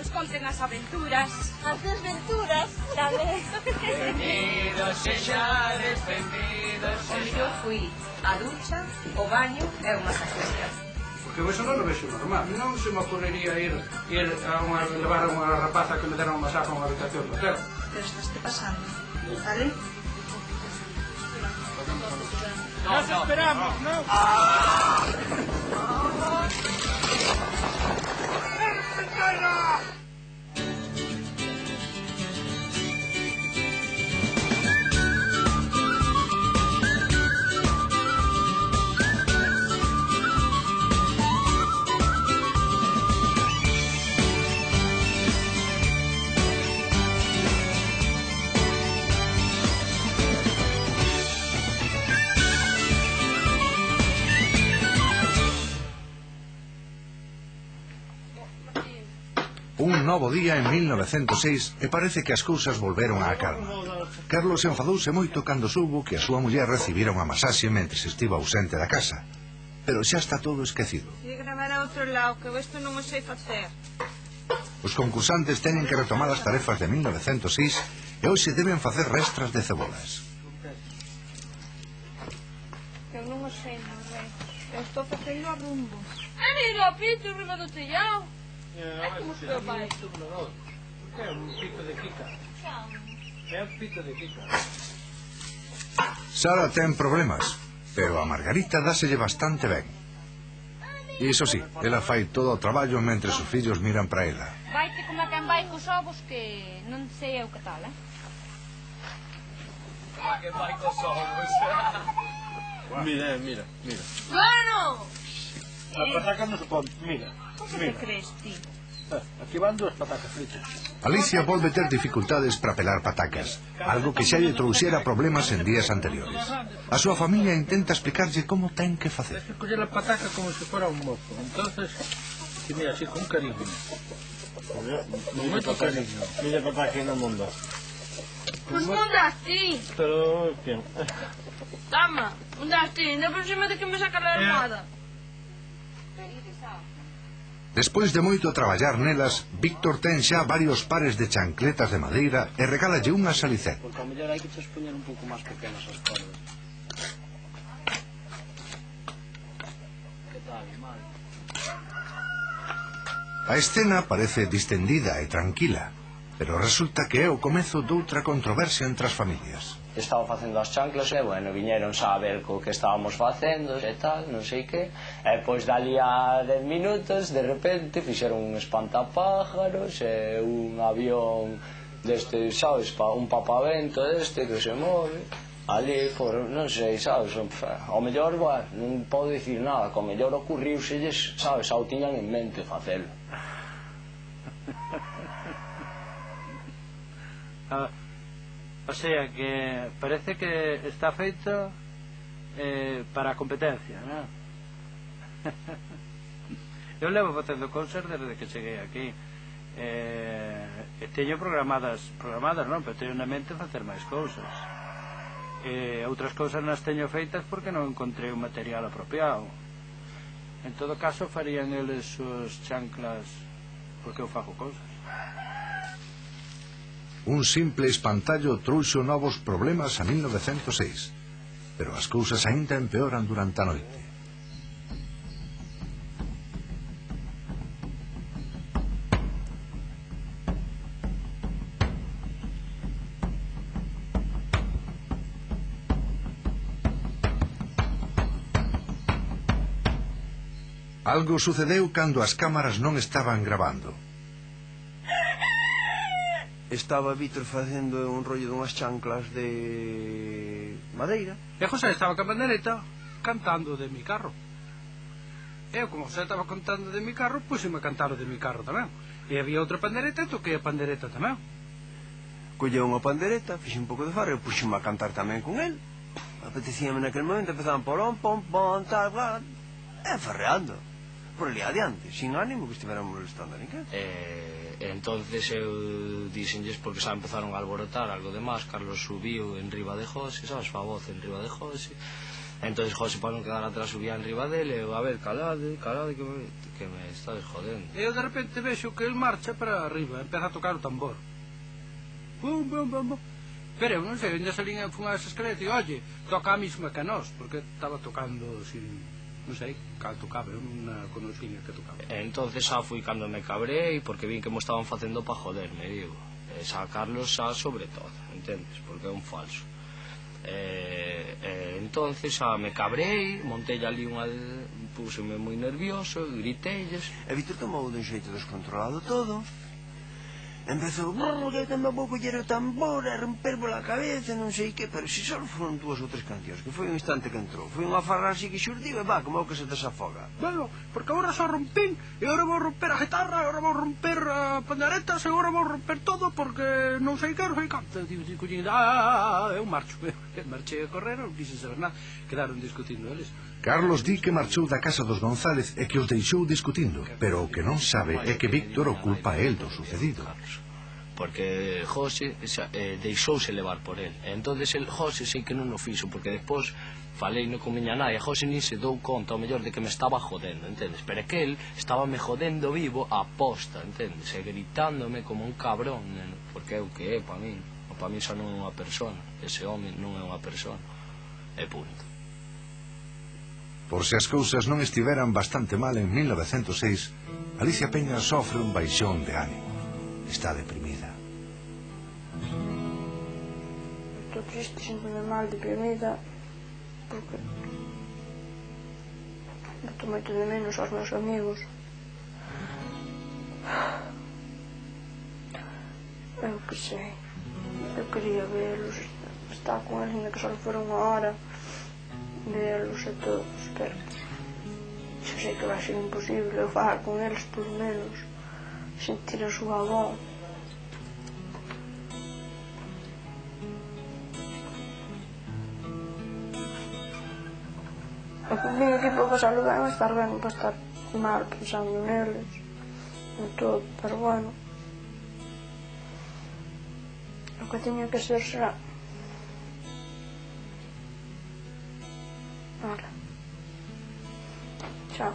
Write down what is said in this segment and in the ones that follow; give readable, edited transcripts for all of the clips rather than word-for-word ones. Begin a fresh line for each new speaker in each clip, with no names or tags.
nos conten as aventuras.
As desventuras, sabes?
Benvidos sexades, benvidos sexades.
Eu fui a ducha, o baño e o masajista.
Porque eu iso non o vexo normal. Non se me ocurriría ir levar a unha rapaza que me dera un masaje a unha habitación do hotel.
Pero estás te pasando, vale?
Nos esperamos, non?
Un novo día en 1906 e parece que as cousas volveron á calma. Carlos enfadouse moito cando soubo que a súa muller recibira unha masaxe mentres estivo ausente da casa. Pero xa está todo esquecido.
Se gravar a outro lado, que eu isto non o sei facer.
Os concursantes teñen que retomar as tarefas de 1906 e hoxe deben facer restras de cebolas.
Eu non o sei, non sei. Eu estou facendo a rumbo.
Mira, pito arriba do tellao.
É como se eu vai. É un pito de Kika. É un pito de Kika.
Sara ten problemas, pero a Margarita dáselle bastante ben. E iso sí, ela fai todo o traballo mentre os fillos miran para ela.
Vaite como quen vai cos ovos que non sei eu que tal,
Como que vai cos ovos?
Mira.
Bueno!
A pataca non se pon, mira.
Como te crees, ti?
Aquí van dúas patacas fritas.
Alicia volve ter dificultades para pelar patacas, algo que xa lle trouxera problemas en días anteriores. A súa familia intenta explicarlle como ten que facer.
Tens que coller a pataca como se fora un mozo. Entonces, que mira, así, con cariño. Con moito cariño.
Mira pataca no mundo.
Pois non das ti.
Pero, ¿quién?
Tama, non das ti. Ainda por cima de que me saca a armada.
Despois de moito traballar nelas, Víctor ten xa varios pares de chancletas de madeira e regálalle unha salicet.
Porque a mellor hai queches poñer un pouco máis pequenas as cordas. Que tal, mal?
A escena parece distendida e tranquila, pero resulta que é o comezo doutra controversia entre as familias.
Estaba facendo as chanclas e, bueno, viñeron xa a ver co que estábamos facendo e tal, non sei que. E, pois, dali a 10 minutos, de repente, fixeron un espantapájaros e un avión deste, sabes, un papavento deste que se move. Ali, por, non sei, sabes, ao mellor, bueno, non podo dicir nada, que ao mellor ocurriuselles, sabes, xa o tiñan en mente facelo.
O sea que parece que está feito para a competencia, non? Eu levo facendo cousas desde que cheguei aquí e teño programadas non, pero teño na mente facer máis cousas e outras cousas nas teño feitas porque non encontrei un material apropiado. En todo caso farían eles suas chanclas porque eu fago cousas.
Un simple espantallo trouxo novos problemas a 1906, pero as cousas aínda empeoran durante a noite. Algo sucedeu cando as cámaras non estaban gravando.
Estaba Víctor facendo un rollo dunhas chanclas de madeira.
E José estaba ca pandereta cantando de mi carro. Eu, como José estaba cantando de mi carro, pusime a cantar o de mi carro tamén. E había outra pandereta e toquei a pandereta tamén.
Colleu unha pandereta, fixe un pouco de farra e puxeme a cantar tamén con el. Apetecíame naquel momento, empezaban porón, pom, pom, tal, tal, e farreando. Por ali adiante, sin ánimo que estiveran molestando a ninguén.
Entonces eu dixenlles porque xa empezaron a alborotar algo de más. Carlos subiu en riba de José, sabes, fa voz en riba de José. Entón, José, para non quedar atrás, subía enriba dele, a ver, calade, que me estades jodendo.
E eu de repente vexo que el marcha para arriba, empeza a tocar o tambor. Pum, pum, pum, pum. Pero eu non sei, ainda salín a fumar esa escaleta e, oye, toca a mesma que nós, porque estaba tocando sin... non sei, cal tocaba, eu non conocía que tocaba.
Entonces xa fui cando me cabrei, porque vin que mo estaban facendo pa joderme, digo. Xa Carlos xa sobre todo, entendes? Porque é un falso. Entonces xa me cabrei, montei ali unha... puseme moi nervioso, gritelles.
E Víctor tomou de un xeito descontrolado todo. Empezou, que me vou coller o tambor e romper pola cabeza, non sei que, pero se só foron 2 ou 3 cancións, que foi un instante que entrou. Foi unha farra así que xurdiu e va, como que se desafoga.
Bueno, porque agora só rompín, e agora vou romper a guitarra, agora vou romper a panderetas, e agora vou romper todo, porque non sei que, non sei canto. Digo, eu marcho. Marchei a correr, non quise saber nada, quedaron discutindo eles.
Carlos di que marchou da casa dos González e que os deixou discutindo, pero o que non sabe é que Víctor o culpa a él do sucedido.
Porque José deixouse levar por él. Entonces el José sei que non o fixo, porque despois falei no con miña nai, e José nin se dou conta ao mellor de que me estaba jodendo, entendes? Pero é que el estaba me jodendo vivo a posta, entendes? E gritándome como un cabrón, porque é o que é para min. Para min xa non é unha persona, ese home non é unha persona, e punto.
Por se as cousas non estiveran bastante mal en 1906, Alicia Peña sofre un baixón de ánimo. Está deprimida.
Estou triste, sinto-me mal, deprimida, porque boto moito de menos aos meus amigos. Eu que sei, eu quería velos, estar con eles, ainda que só fora unha hora, velos a todos, pero eu sei que vai ser imposible eu falar con eles, polo menos sentir a súa voz. Vim aquí para pasarlo ben, estar ben, para estar mal pensando neles, en todo, pero bueno, o que tiña que ser será. Vale. Chao.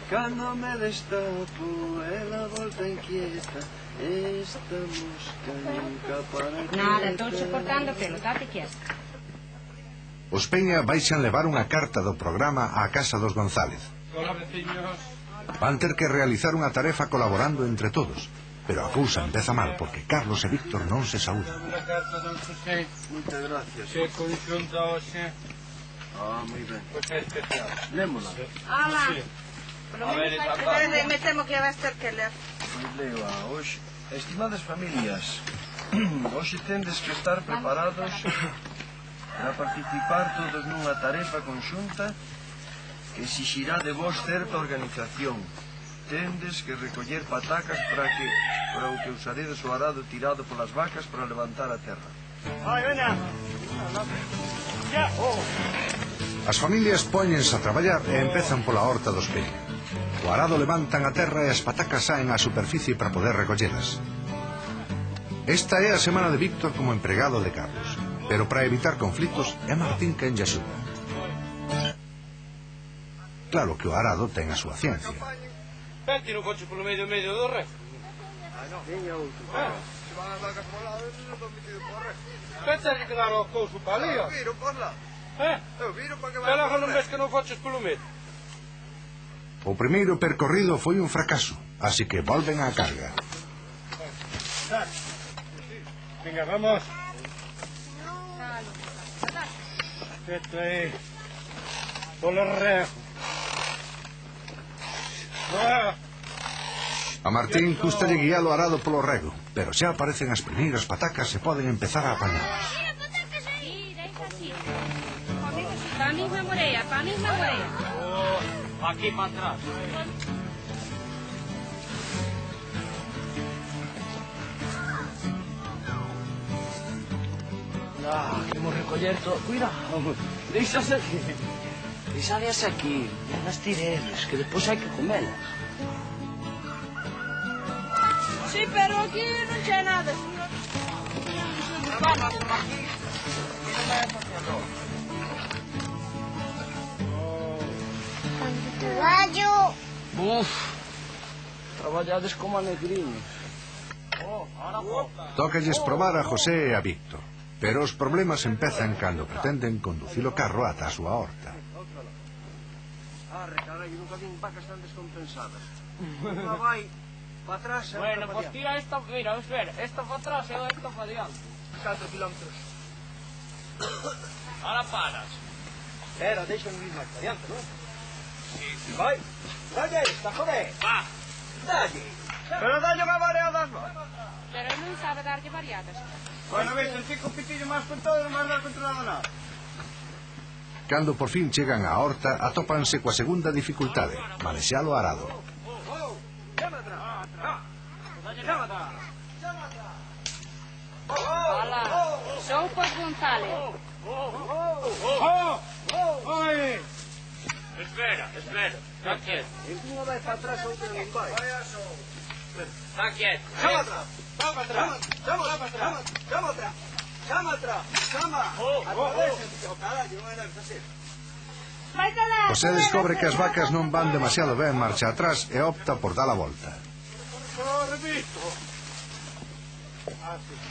Cando me destapo, ela volta inquieta. Esta mosca nunca para quieta.
Nada, estou cortando pelo, date quieta.
Os Peña baixan levar unha carta do programa á casa dos González.
Hola, veciños.
Van ter que realizar unha tarefa colaborando entre todos, pero a cousa empeza mal porque Carlos e Víctor non se saúdan.
Unha carta don José.
Moitas gracias.
Se conxunta hoxe.
Moi ben.
Pois é especial.
Lémola.
Ala,
A ver, esa carta.
me temo que vas ter que ler.
Pois leo a hoxe. Estimadas familias, hoxe tendes que estar preparados para participar todos nunha tarefa conxunta que exixirá de vos certa organización. Tendes que recoller patacas para o que usaredes o arado tirado polas vacas para levantar a terra.
As familias póñense a traballar e empezan pola horta dos Peña. O arado levantan a terra e as patacas saen á superficie para poder recollelas. Esta é a semana de Víctor como empregado de Carlos, pero para evitar conflitos é Martín quen lle axuda. Claro que o arado ten a súa ciencia.
Ti non foches polo medio do resto.
Veña outro.
Se van as vacas por lado, non están metidos por resto. Pensa que quedaron os cousos para ali, ó.
Eu viro por lá. Eu viro para que vai.
Pero non ves que non foches polo medio.
O primeiro percorrido foi un fracaso, así que volven á carga.
Venga, vamos. Esto é polo rejo.
A Martín custalle guiar o arado polo rego, pero xa aparecen as primeiras patacas e poden empezar a apañadas.
Para a mesma moreia, para a mesma moreia.
Aquí para atrás.
Queremos recoller todo. Cuidado, deixase aquí. Deixades aquí, non as tiredes, que despois hai que comelas.
Sí, pero aquí non che nada, señor.
Trabaja como aquí y no me haciendo.
Traballo.
Uf, traballades como negriños.
Tócalles probar a José e a Víctor, pero os problemas empezan cando pretenden conducir o carro ata a súa horta.
Caray, nunca vin vacas tan descompensadas. Unha vai para atrás e
Bueno,
outra
pues
para
tira esta, mira, espera, esta para atrás e esta para diante.
4 kilómetros.
Ahora paras.
Espera, deixa-me ir máis para diante, non? Vai, dalle esta, joder.
Va.
Dalle. Pero dalle unha variadas, vai.
Pero non sabe darlle variadas.
Bueno, ves, el chico pitillo más con todo, no más dar controlado nada.
Cando por fin chegan á horta, atópanse coa segunda dificultade, manexalo arado.
Hola, sou Paz González.
¡Ay!
Espera, está quieto.
Unha vai para atrás, outra non vai.
Está quieto.
Chama atrás. Chama atrás. Chama atrás. Chama atrás. Chama atrás. Chama. Atravesa, carallo, non era facer.
José descobre que as vacas non van demasiado ben marcha atrás e opta por dar a volta.
Repito.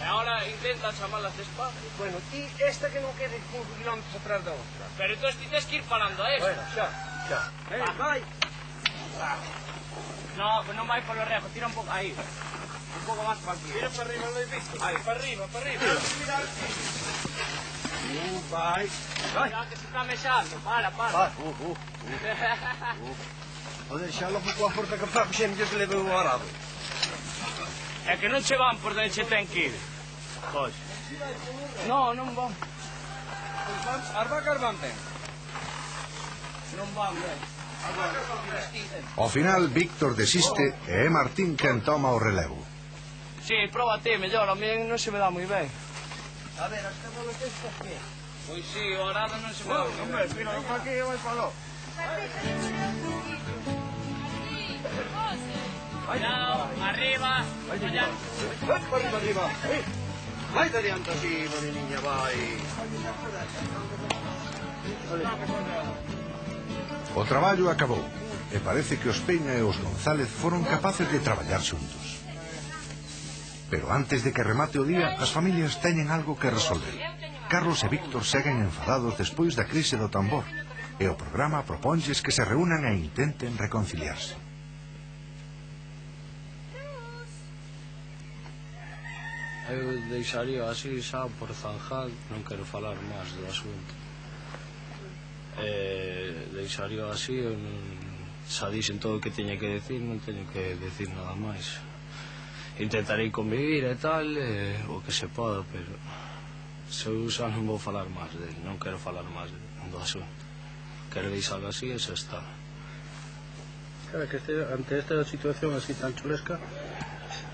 E ahora intenta chamarlas despacio.
Bueno, ti esta que non quede 5 kilómetros atrás da outra.
Pero entonces ti tens que ir parando a esta.
Bueno, xa. Vai.
No, pues non vai polo rejo, tira un pouco aí. Un pouco máis para aquí.
Mira para arriba, lo he visto.
Aí, para arriba.
Mira aquí. Vai.
Ya que se está mexando, para.
O deixalo por coa forza que fa, xente que leve o arado.
É que non che van por onde che ten que ir. Pois. Non van.
As vacas van ben.
Non van ben.
Ao final, Víctor desiste e é Martín quen toma o relevo.
Sí, próbate, mellor, a mí non se me dá moi ben.
A ver, as que moles estas que?
Pois sí, o arado non se me dá moi ben.
Mira, para aquí eu vai para lá.
Cuidado, arriba.
Vai para arriba. Vai de adiante así, moreninha, vai.
O traballo acabou e parece que os Peña e os González foron capaces de traballar xuntos. Pero antes de que remate o día, as familias teñen algo que resolver. Carlos e Víctor seguen enfadados despois da crise do tambor e o programa proponlles que se reúnan e intenten reconciliarse.
Eu deixaría así xa por zanjado, non quero falar máis do asunto. Deixaría así, xa dixen todo o que teña que decir, non teño que decir nada máis. Intentarei convivir e tal, o que se poda, pero eu xa non vou falar máis dele, non quero falar máis do asunto. Quero deixalo así e xa está.
Claro, que ante esta situación así tan chulesca,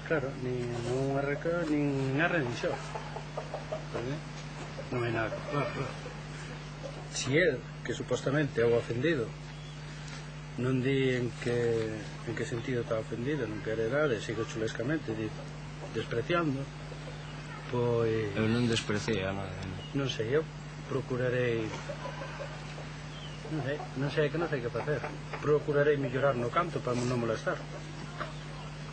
claro, nin un arreca, nin arre, nin xo. Non hai nada, claro. Si el, que supostamente é o ofendido, non di en que sentido está ofendido, non quere nada, sigue chulescamente despreciando, pois...
Eu non despreciei a nada.
Non sei, eu procurarei... Non sei que facer. Procurarei mellorar no canto para non molestar.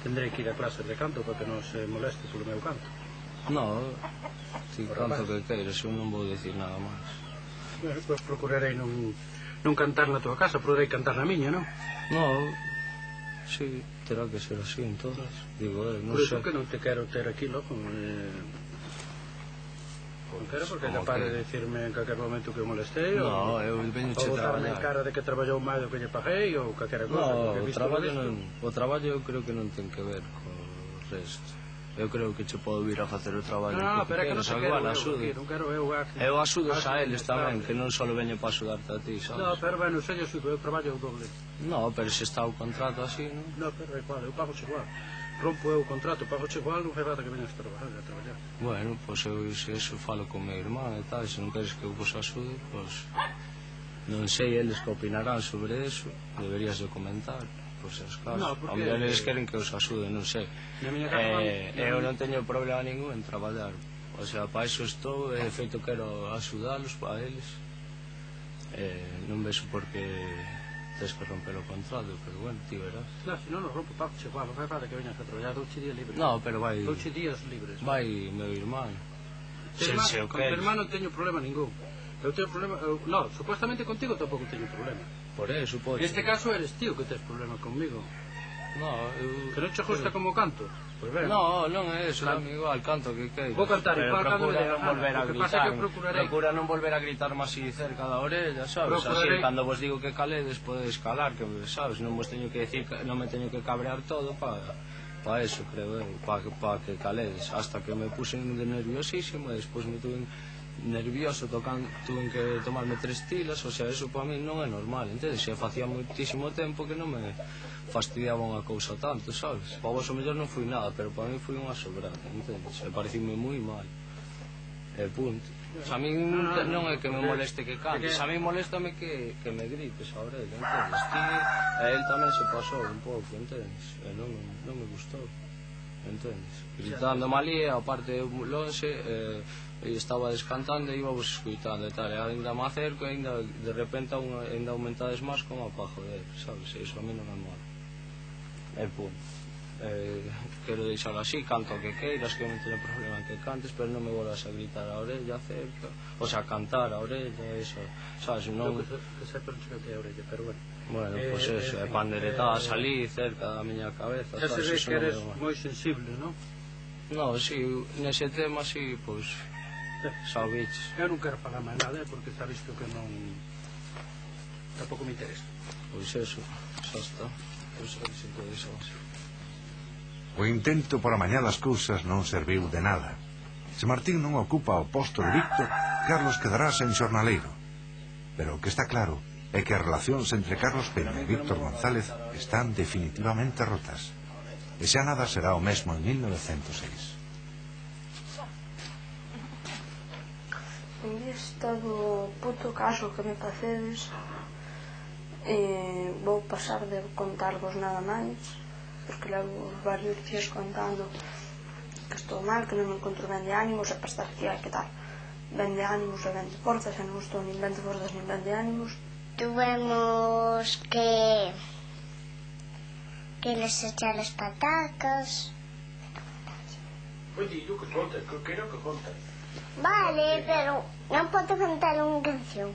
Tendrei que ir a clases de canto para que non se moleste polo meu canto.
Non, ti canto que queiras, eu non vou dicir nada máis.
Bueno, pois procurarei non cantar na tua casa, procurarei cantar na miña, non?
Non, sí, terá que ser así en todas, digo, non
sei. Por iso
sei.
que non te quero ter aquí, loco. Non quero porque é capaz de dicirme en calquer momento que molestei,
non, eu veño che traballar.
Ou botarme en cara de que traballou máis do que lle paguei, ou calquera cosa.
Non, o traballo eu creo que non ten que ver co resto. Eu creo que che podo vir a facer o traballo
que
pero é que non
se
quero
eu, non quero eu.
Eu asudo a eles tamén, que non só veño para axudarte a ti, sabes?
Non, pero bueno, se eu asudo, eu traballo o doble.
Non, pero se está o contrato así, non?
Non, pero é igual, eu pago igual. Rompo eu o contrato, pago igual, non fai falta que veñas a traballar.
Bueno, pois eu se eso falo con meu irmán e tal, se non queres que eu vos asude, pois... Non sei eles que opinarán sobre eso, deberías de comentar.
por se os casos.
No, porque-
A mellor eles queren que os axude, non sei.
Na miña casa
Eu non teño problema ningún en traballar. O sea, para iso estou, de feito quero axudalos para eles. Non vexo por que tens que romper o contrato, pero bueno, ti verás.
Claro, se non nos rompo, Paco, che, non fai falta que veñas a traballar 2 días libres.
No, pero vai
2 días libres.
vai meu irmán.
Con teu irmán non teño problema ningún. Eu teño problema, no, supuestamente contigo tampouco teño problema.
Por eso, pois.
Neste caso eres tío que tes problema conmigo.
No, eu...
Que non che gusta como canto. Pois ben.
No, non é eso, dame igual, canto que queiras.
Vou cantar
pero
igual cando me
procura
dé a
non
gana.
volver a
O que pasa é
gritar.
que procurarei.
Procura non volver a gritar máis así cerca da orella, sabes?
Procurarei.
Así, cando vos digo que caledes, podedes calar, que sabes? Non vos teño que decir, non me teño que cabrear todo para eso, creo eu, para que caledes. Hasta que me puse de nerviosísimo e despois me tuve nervioso, tuve que tomarme 3 tilas, o sea, eso para mí non é normal, entendes? Xa facía moitísimo tempo que non me fastidiaba unha cousa tanto, sabes? Para vos o mellor non fui nada, pero para mí foi unha sobrada, entendes? E parecime moi mal. E punto. O sea, a mí non é que me moleste que cantes, a mí moléstame que me grites a orella, entendes? Ti, e el tamén se pasou un pouco, entendes? E non me gustou, entendes? Gritando malí, aparte lonxe, e estaba descantando e íbamos escuitando e tal, e ainda me acerco e ainda de repente ainda aumentades máis como para joder, sabes? E iso a mí non me mola. E punto. Quero deixalo así, canto o que queiras, que non teño problema en que cantes, pero non me volvas a gritar a orella cerca, o sea, cantar a orella, eso, sabes? Non...
Que sei pero non sei a orella, pero bueno.
Bueno, pois eso, e panderetadas ali cerca da miña cabeza,
xa se
sabes?
ve
Eso
que
non me
eres
mola.
moi sensible, non?
No, si, nese tema, si, pois, salviches.
Eu non quero falar máis nada, porque está visto que non... tampouco me interesa.
Pois eso, xa está. Pois aí se pode iso así.
O intento por amañar as cousas non serviu de nada. Se Martín non ocupa o posto de Víctor, Carlos quedará sen xornaleiro. Pero o que está claro é que as relacións entre Carlos Peña e Víctor González están definitivamente rotas. E xa nada será o mesmo en 1906.
En vista do puto caso que me facedes, vou pasar de contarvos nada máis, porque levo varios días contando que estou mal, que non me encontro ben de ánimos, e para estar aquí hai que dar ben de ánimos e ben de forzas, e non estou nin ben de forzas nin ben de ánimos.
Tuvemos que les echar as patacas.
Pois dillo que conta, que quero que conta.
Vale, pero non podo cantar unha canción.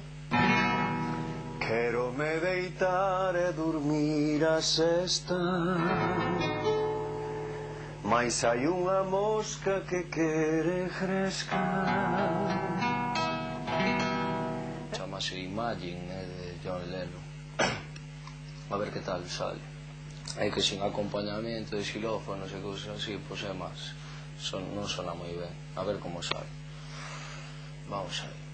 Quero me deitar e dormir a sesta, mais hai unha mosca que quere fresca.
Chamase Imagine, de John Lennon. A ver que tal sale. Hai que sin acompañamento de xilófonos e cousas así, pois é máis. Non sona moi ben. A ver como sale. Vamos aí.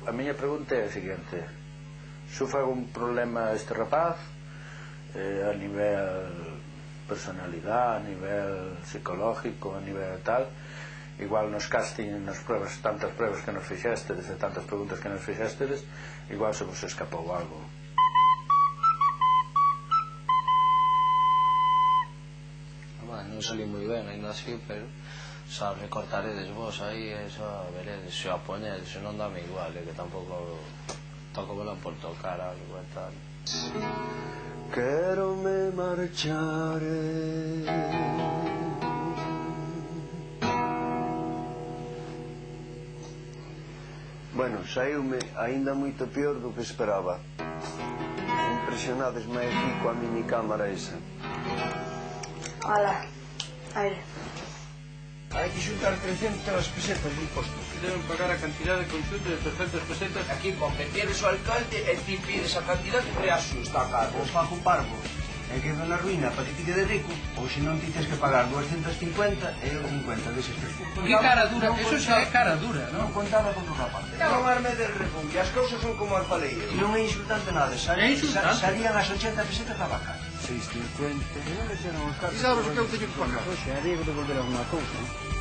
A miña pregunta é a seguinte: sufre algún problema este rapaz a nivel personalidade, a nivel psicológico, a nivel tal? Igual nos casting, nas pruebas, tantas pruebas que nos fixestedes e tantas preguntas que nos fixestedes, igual se vos escapou algo.
Non salí moi ben, ainda así, pero xa recortaredes vos aí e xa veredes, xa a poñedes, se non dame igual, que tampouco toco vela por tocar algo e tal.
Quero me marchar. Bueno, saíume aínda moito peor do que esperaba. Impresionadesme aquí coa minicámara esa.
Ala, aire.
Hai que xuntar 300 pesetas de impostos.
Deben pagar a cantidade conxunta de 300 pesetas.
Aquí competeres o alcalde e ti pides a cantidade que asusta a cargo.
O fajo parvo. E quedo na ruína para que ti quede rico. Ou se non ti tens que pagar 250 e eu 50 deses 300.
Que cara dura, eso xa é cara dura, non?
Non contaba con os rapaces. Non arme del repunque, as cousas son como as paleiras. Non é insultante nada, sarían as 80 pesetas da vaca. 6,50.
E sabes o que eu teño que pagar?
Oxe, había que devolver alguna cousa, non?